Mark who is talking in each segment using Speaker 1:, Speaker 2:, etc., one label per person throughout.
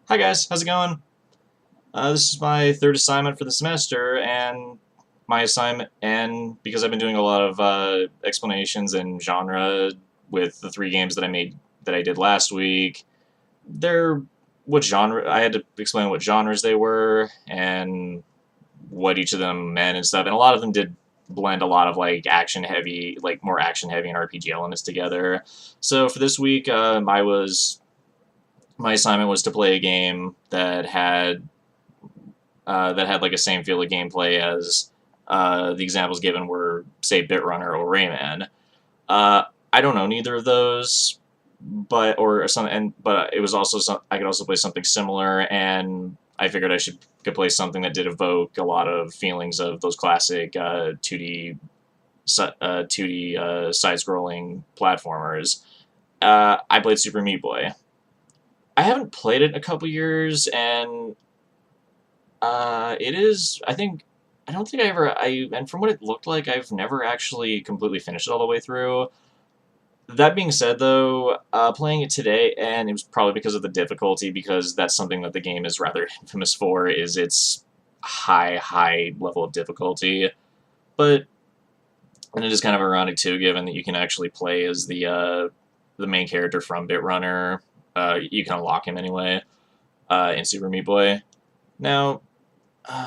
Speaker 1: Hi guys, how's it going? This is my third assignment for the semester, and because I've been doing a lot of explanations and genre with the three games that I did last week, they're what genre I had to explain what genres they were and what each of them meant and stuff, and a lot of them did blend a lot of more action heavy and RPG elements together. So for this week, my assignment was to play a game that had like a same feel of gameplay as the examples given were, say, Bitrunner or Rayman. I don't know neither of those, but it was also I could also play something similar, and I figured could play something that did evoke a lot of feelings of those classic 2D side-scrolling platformers. I played Super Meat Boy. I haven't played it in a couple years, and it is. I don't think I ever. And from what it looked like, I've never actually completely finished it all the way through. That being said, though, playing it today, and it was probably because of the difficulty, because that's something that the game is rather infamous for, is its high level of difficulty. But and it is kind of ironic too, given that you can actually play as the main character from Bitrunner. You can unlock him anyway in Super Meat Boy. Now,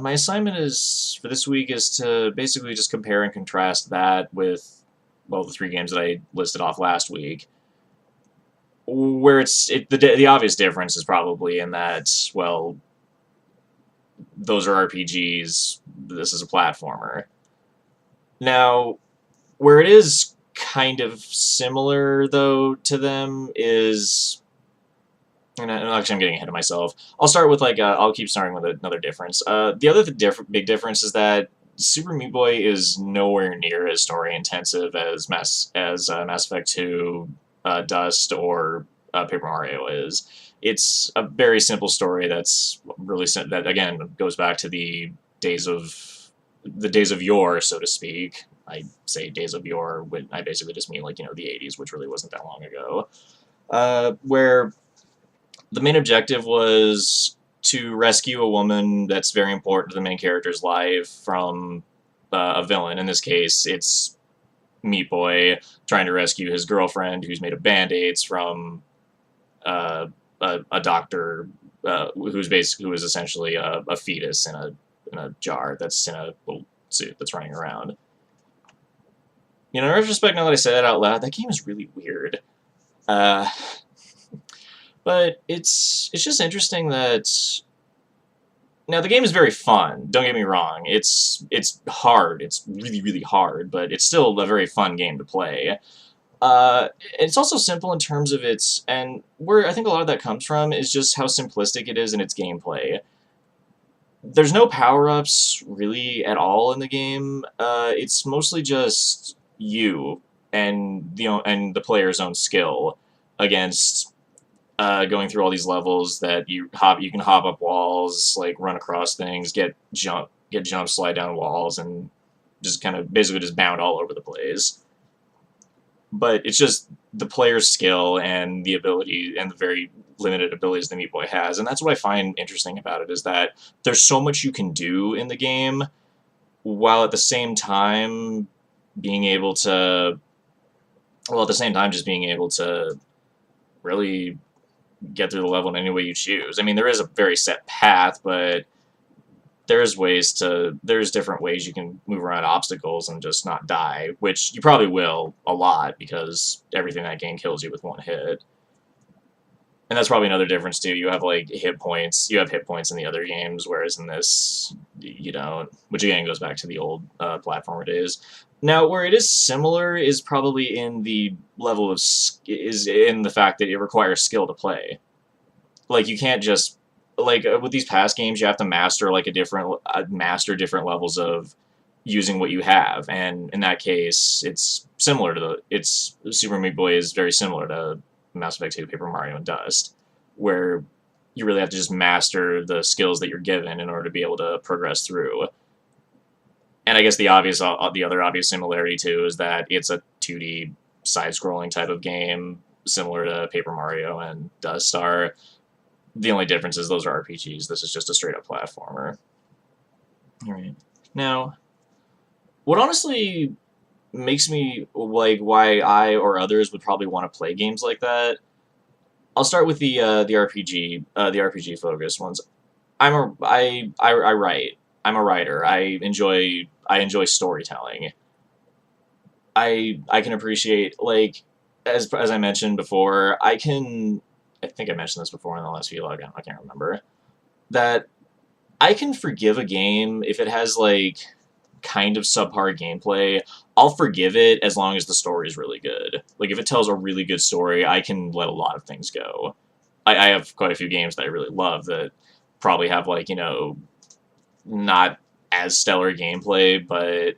Speaker 1: my assignment is for this week is to basically just compare and contrast that with, well, the three games that I listed off last week. Where the obvious difference is probably in that, well, those are RPGs. This is a platformer. Now, where it is kind of similar though to them is, and actually, I'm getting ahead of myself. I'll start with I'll keep starting with another difference. The other big difference is that Super Meat Boy is nowhere near as story intensive as Mass Effect 2, Dust, or Paper Mario is. It's a very simple story that again goes back to the days of yore, so to speak. I say days of yore when I basically just mean the 80s, which really wasn't that long ago. Where the main objective was to rescue a woman that's very important to the main character's life from a villain. In this case, it's Meat Boy trying to rescue his girlfriend, who's made of band-aids, from a doctor who is essentially a fetus in a jar that's in a little suit that's running around. In retrospect, now that I say that out loud, that game is really weird. Uh, but it's just interesting that now the game is very fun. Don't get me wrong. It's hard. It's really hard, but it's still a very fun game to play. It's also simple in terms of and where I think a lot of that comes from is just how simplistic it is in its gameplay. There's no power-ups really at all in the game. It's mostly just you and the player's own skill against going through all these levels that you can hop up walls, like run across things, get jump, slide down walls, and just kind of basically just bound all over the place. But it's just the player's skill and the ability and the very limited abilities the Meat Boy has, and that's what I find interesting about it, is that there's so much you can do in the game, while at the same time being able to, just being able to really get through the level in any way you choose. I mean, there is a very set path, but there's different ways you can move around obstacles and just not die, which you probably will a lot because everything in that game kills you with one hit. And that's probably another difference too. You have hit points. You have hit points in the other games, whereas in this you don't. Which again goes back to the old platformer days. Now, where it is similar is probably in the level of is in the fact that it requires skill to play. Like you can't just with these past games, you have to master different levels of using what you have, and in that case, it's similar to Super Meat Boy is very similar to Mass Effect 2, Paper Mario, and Dust, where you really have to just master the skills that you're given in order to be able to progress through. And I guess the other obvious similarity too is that it's a 2D side-scrolling type of game, similar to Paper Mario and Dust Star. The only difference is those are RPGs. This is just a straight up platformer. All right. Now, what honestly makes me like why I or others would probably want to play games like that. I'll start with the RPG focused ones. I write. I'm a writer. I enjoy storytelling. I can appreciate, like, as I mentioned before, I think I mentioned this before in the last vlog. I can't remember that I can forgive a game if it has like kind of subpar gameplay. I'll forgive it as long as the story is really good. Like, if it tells a really good story, I can let a lot of things go. I have quite a few games that I really love that probably have, like, not as stellar gameplay, but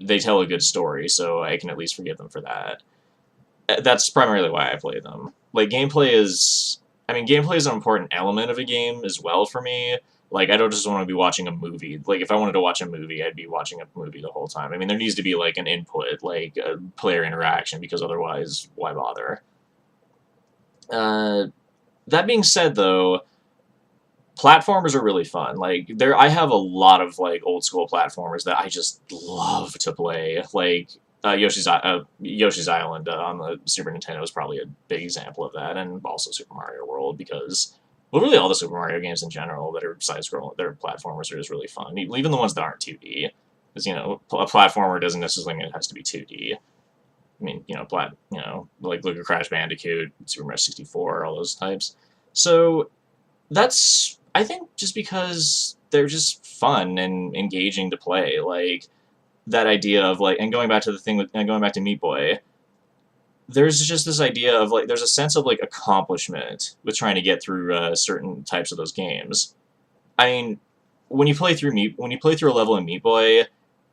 Speaker 1: they tell a good story, so I can at least forgive them for that. That's primarily why I play them. Like, gameplay is an important element of a game as well for me. Like, I don't just want to be watching a movie. Like, if I wanted to watch a movie, I'd be watching a movie the whole time. I mean, there needs to be, like, an input, like, a player interaction, because otherwise, why bother? That being said, though, platformers are really fun. Like, I have a lot of, like, old school platformers that I just love to play. Like, Yoshi's Island on the Super Nintendo is probably a big example of that, and also Super Mario World, because, well, really all the Super Mario games in general that are side-scrolling, that are platformers, are just really fun. Even the ones that aren't 2D, because, a platformer doesn't necessarily mean it has to be 2D. I mean, like, look at Crash Bandicoot, Super Mario 64, all those types. So that's, I think, just because they're just fun and engaging to play. Like, that idea of, like, and going back to the thing with, and going back to Meat Boy, there's just this idea of, like, there's a sense of, like, accomplishment with trying to get through certain types of those games. I mean, when you play through a level in Meat Boy,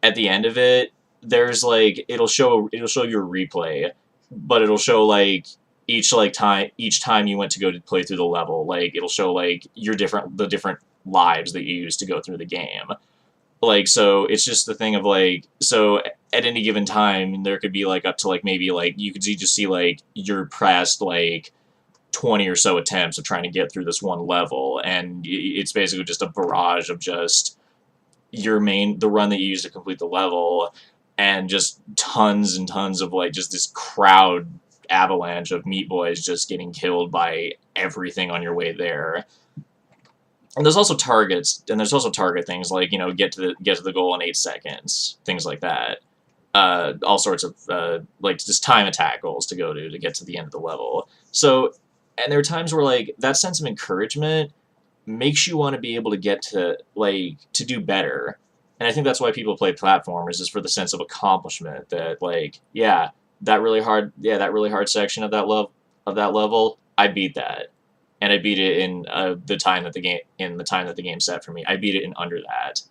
Speaker 1: at the end of it, there's, like, it'll show you a replay, but it'll show, like, each time you went to go to play through the level, like, it'll show, like, the different lives that you used to go through the game. Like, so it's just the thing of, like, so at any given time there could be, like, up to, like, maybe, like, you could just see, like, your past, like, 20 or so attempts of trying to get through this one level, and it's basically just a barrage of just the run that you use to complete the level, and just tons and tons of, like, just this crowd avalanche of Meat Boys just getting killed by everything on your way there. And there's also target things, like, get to the goal in 8 seconds, things like that. All sorts of, like, just time attack goals to get to the end of the level. So, and there are times where, like, that sense of encouragement makes you want to be able to get to, like, to do better. And I think that's why people play platformers, is for the sense of accomplishment that, like, that really hard section of that level, I beat that. And I beat it in the time that the game set for me. I beat it in under that.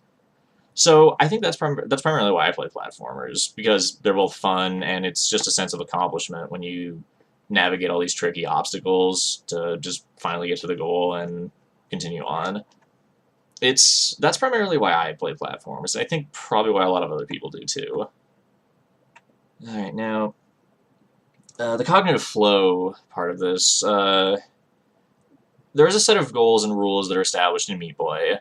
Speaker 1: So I think that's primarily why I play platformers, because they're both fun, and it's just a sense of accomplishment when you navigate all these tricky obstacles to just finally get to the goal and continue on. That's primarily why I play platformers, and I think probably why a lot of other people do too. Alright, now, the cognitive flow part of this, there's a set of goals and rules that are established in Meat Boy,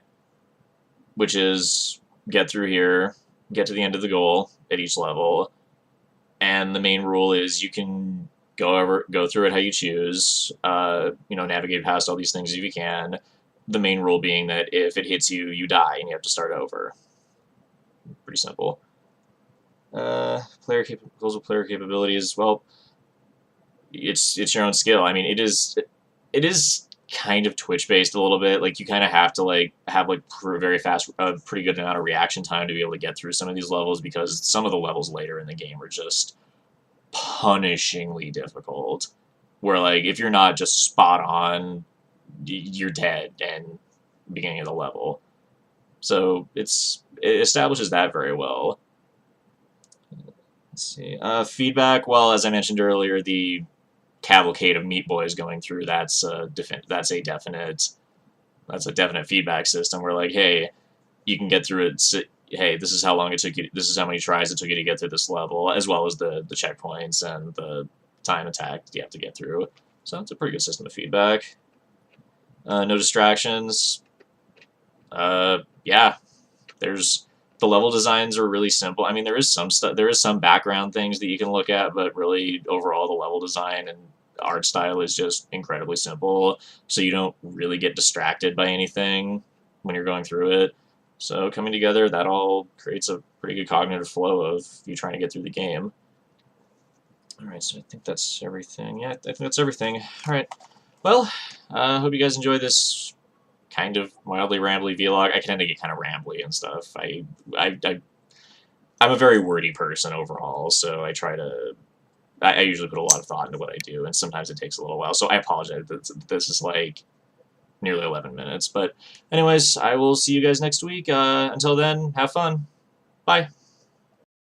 Speaker 1: which is get through here, get to the end of the goal at each level, and the main rule is you can go through it how you choose, navigate past all these things if you can. The main rule being that if it hits you, you die, and you have to start over. Pretty simple. Goals with player capabilities. Well, it's your own skill. I mean, it is kind of Twitch based a little bit. Like, you kind of have to, like, have, like, a pretty good amount of reaction time to be able to get through some of these levels, because some of the levels later in the game are just punishingly difficult. Where, like, if you're not just spot on, you're dead and beginning of the level. So it establishes that very well. Let's see. Feedback. Well, as I mentioned earlier, the cavalcade of Meat Boys going through, that's a definite feedback system where, like, hey, you can get through it. Hey, this is how long it took you. This is how many tries it took you to get through this level, as well as the checkpoints and the time attack you have to get through. So it's a pretty good system of feedback. No distractions. Yeah, the level designs are really simple. I mean, there is some stuff, there is some background things that you can look at, but really overall the level design and art style is just incredibly simple, so you don't really get distracted by anything when you're going through it. So coming together, that all creates a pretty good cognitive flow of you trying to get through the game. Alright, so I think that's everything. Yeah, I think that's everything. Alright, well, I hope you guys enjoy this kind of mildly rambly vlog. I tend to get kind of rambly and stuff. I'm a very wordy person overall, so I try to. I usually put a lot of thought into what I do, and sometimes it takes a little while. So I apologize that this is like nearly 11 minutes. But anyways, I will see you guys next week. Until then, have fun. Bye.